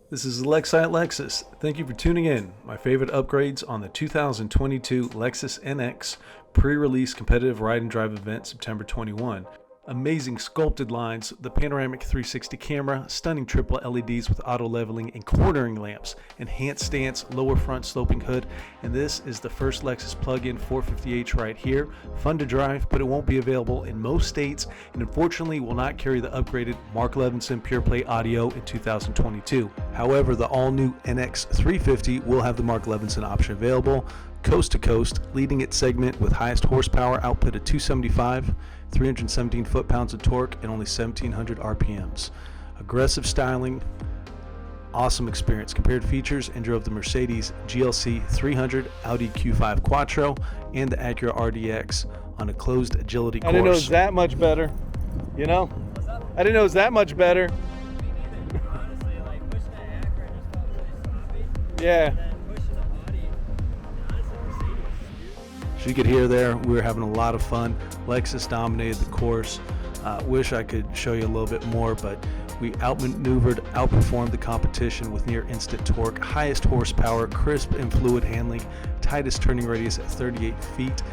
This is Alexi at Lexus. Thank you for tuning in. My favorite upgrades on the 2022 Lexus NX pre-release competitive ride and drive event September 21. Amazing sculpted lines, the panoramic 360 camera, stunning triple LEDs with auto leveling and cornering lamps, enhanced stance, lower front sloping hood, and this is the first Lexus plug-in 450h right here. Fun to drive, but it won't be available in most states, and unfortunately will not carry the upgraded Mark Levinson PurePlay audio in 2022. However, the all-new NX 350 will have the Mark Levinson option available, coast to coast, leading its segment with highest horsepower output at 275, 317 foot-pounds of torque, and only 1,700 RPMs. Aggressive styling, awesome experience. Compared features and drove the Mercedes GLC 300, Audi Q5 Quatro, and the Acura RDX on a closed agility course. I didn't know it was that much better, you know? I didn't know it was that much better. Yeah. You could hear there, we were having a lot of fun. Lexus dominated the course. Wish I could show you a little bit more, but we outperformed the competition with near instant torque, highest horsepower, crisp and fluid handling, tightest turning radius at 38 feet.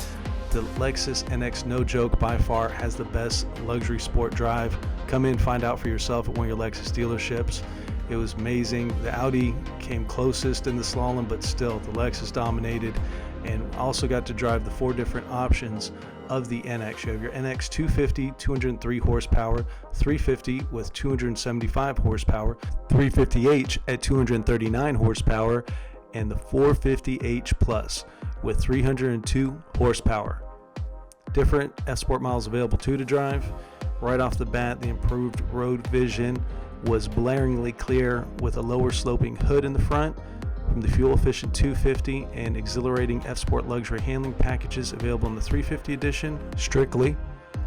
The Lexus NX, no joke, by far has the best luxury sport drive. Come in, find out for yourself at one of your Lexus dealerships. It was amazing. The Audi came closest in the slalom, but still the Lexus dominated. And also got to drive the 4 different options of the NX. You have your NX 250, 203 horsepower, 350 with 275 horsepower, 350h at 239 horsepower, and the 450h Plus with 302 horsepower. Different S-Sport models available too to drive. Right off the bat, the improved road vision was blaringly clear with a lower sloping hood in the front from the fuel-efficient 250 and exhilarating F-Sport luxury handling packages available in the 350 edition. Strictly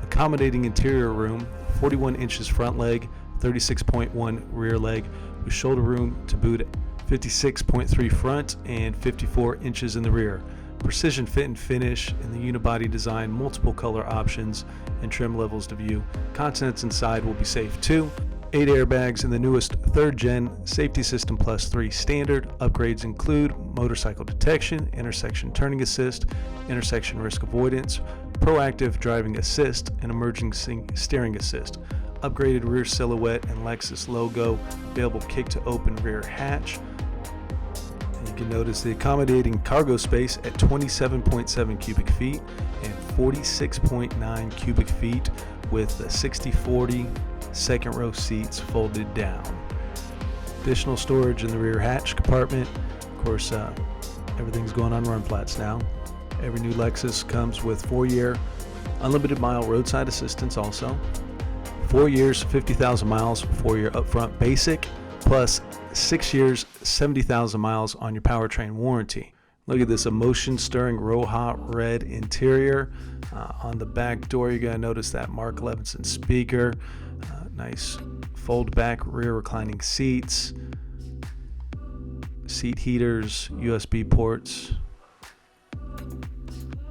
accommodating interior room, 41 inches front leg, 36.1 rear leg, with shoulder room to boot, 56.3 front and 54 inches in the rear. Precision fit and finish in the unibody design, multiple color options and trim levels to view. Contents inside will be safe too. 8 airbags in the newest 3rd gen Safety System Plus 3 standard. Upgrades include motorcycle detection, intersection turning assist, intersection risk avoidance, proactive driving assist, and emergency steering assist. Upgraded rear silhouette and Lexus logo, available kick to open rear hatch. And you can notice the accommodating cargo space at 27.7 cubic feet and 46.9 cubic feet with the 60/40 second row seats folded down. Additional storage in the rear hatch compartment. Of course, everything's going on run flats now. Every new Lexus comes with 4-year unlimited mile roadside assistance also. 4 years, 50,000 miles, 4-year upfront basic, plus 6 years, 70,000 miles on your powertrain warranty. Look at this emotion stirring Roja red interior. On the back door, you're gonna notice that Mark Levinson speaker. Nice fold back rear reclining seats, seat heaters, USB ports.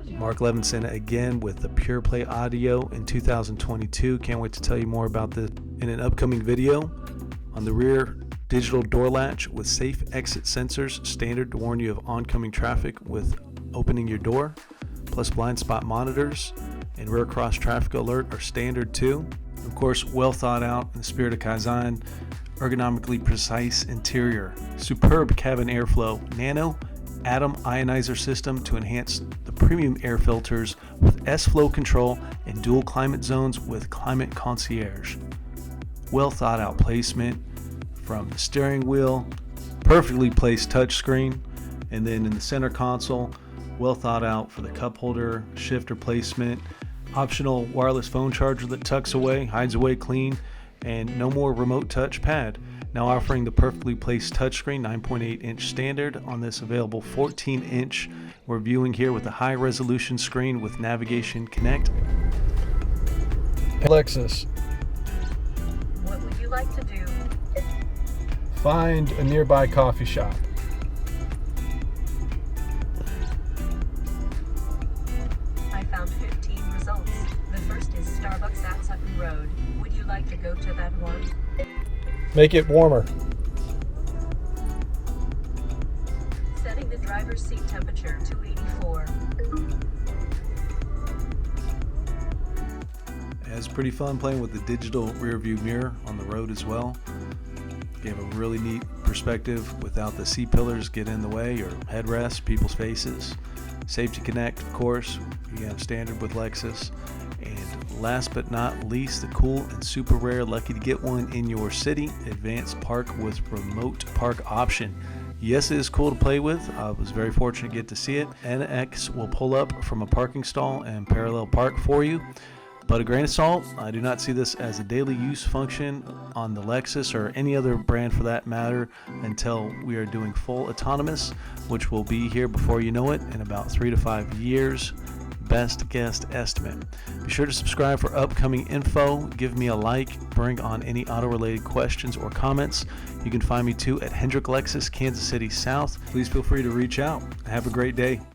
Mark Levinson again with the PurePlay audio in 2022. Can't wait to tell you more about this in an upcoming video. On the rear, digital door latch with safe exit sensors, standard to warn you of oncoming traffic with opening your door, plus blind spot monitors and rear cross traffic alert are standard too. Of course, well thought out in the spirit of Kaizen, ergonomically precise interior, superb cabin airflow, nano atom ionizer system to enhance the premium air filters with S-Flow control and dual climate zones with climate concierge. Well thought out placement from the steering wheel, perfectly placed touchscreen, and then in the center console, well thought out for the cup holder, shifter placement, optional wireless phone charger that tucks away, hides away clean, and no more remote touch pad. Now offering the perfectly placed touchscreen, 9.8 inch standard on this available 14 inch. We're viewing here with a high resolution screen with Navigation Connect. Lexus. What would you like to do? Find a nearby coffee shop. I found 15 results. The first is Starbucks at Sutton Road. Would you like to go to that one? Make it warmer. the driver's seat temperature to 84. It's pretty fun playing with the digital rear view mirror on the road as well. Gave a really neat perspective without the C-pillars get in the way or headrests, people's faces. Safety Connect, of course, again, standard with Lexus. And last but not least, the cool and super rare, lucky to get one in your city, Advanced Park with remote park option. Yes, it is cool to play with. I was very fortunate to get to see it. NX will pull up from a parking stall and parallel park for you. But a grain of salt, I do not see this as a daily use function on the Lexus or any other brand for that matter until we are doing full autonomous, which will be here before you know it in about 3 to 5 years. Best guess estimate. Be sure to subscribe for upcoming info. Give me a like. Bring on any auto-related questions or comments. You can find me too at Hendrick Lexus, Kansas City South. Please feel free to reach out. Have a great day.